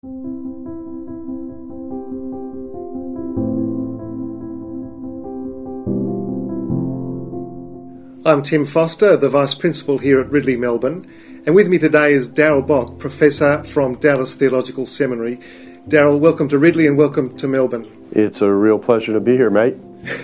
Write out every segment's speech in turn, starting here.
I'm Tim Foster, the Vice Principal here at Ridley, Melbourne, and with me today is Darrell Bock, Professor from Dallas Theological Seminary. Darrell, welcome to Ridley and welcome to Melbourne. It's a real pleasure to be here, mate.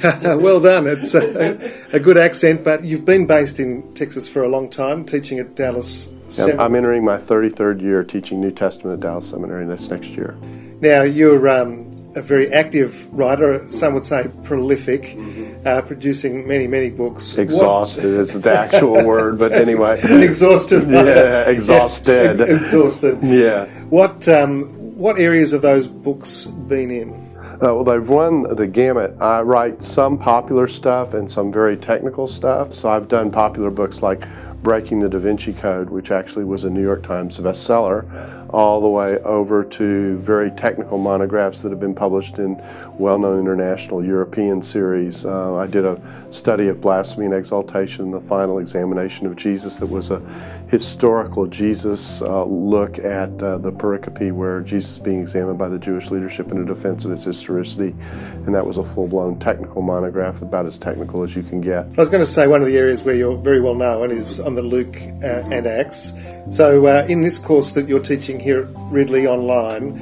Well done. It's a good accent, but you've been based in Texas for a long time, teaching at Dallas Seminary. I'm entering my 33rd year teaching New Testament at Dallas Seminary this next year. Now, you're a very active writer, some would say prolific, producing many books. Exhausted is the actual word, but anyway. Exhausted. Yeah, exhausted. Exhausted. Yeah. What areas have those books been in? Well, they've run the gamut. I write some popular stuff and some very technical stuff. So I've done popular books like Breaking the Da Vinci Code, which actually was a New York Times bestseller, all the way over to very technical monographs that have been published in well-known international European series. I did a study of blasphemy and exaltation, the final examination of Jesus, that was a historical Jesus look at the pericope where Jesus is being examined by the Jewish leadership in a defense of its historicity, and that was a full-blown technical monograph, about as technical as you can get. I was going to say one of the areas where you're very well known is on the Luke and Acts. So in this course that you're teaching here at Ridley Online,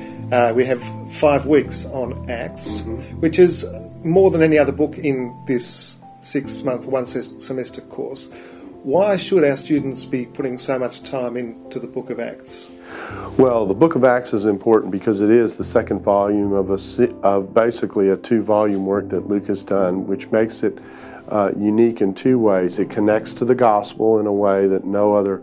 we have 5 weeks on Acts, which is more than any other book in this 6-month, one semester course. Why should our students be putting so much time into the book of Acts? Well, the book of Acts is important because it is the second volume of basically a 2-volume work that Luke has done, which makes it unique in 2 ways. It connects to the gospel in a way that no other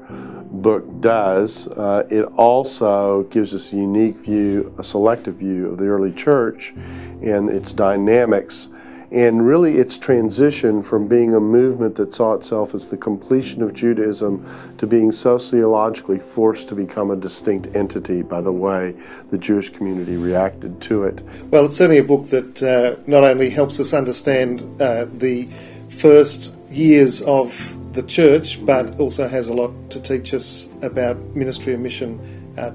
book does. It also gives us a unique view, a selective view of the early church and its dynamics, and really its transition from being a movement that saw itself as the completion of Judaism to being sociologically forced to become a distinct entity by the way the Jewish community reacted to it. Well, it's certainly a book that not only helps us understand the first years of the church, but also has a lot to teach us about ministry and mission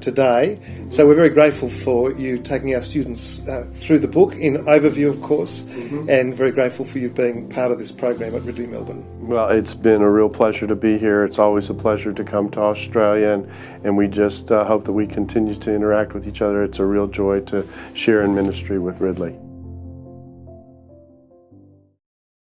today. So we're very grateful for you taking our students through the book in overview, of course, and very grateful for you being part of this program at Ridley, Melbourne. Well, it's been a real pleasure to be here. It's always a pleasure to come to Australia, and we just hope that we continue to interact with each other. It's a real joy to share in ministry with Ridley.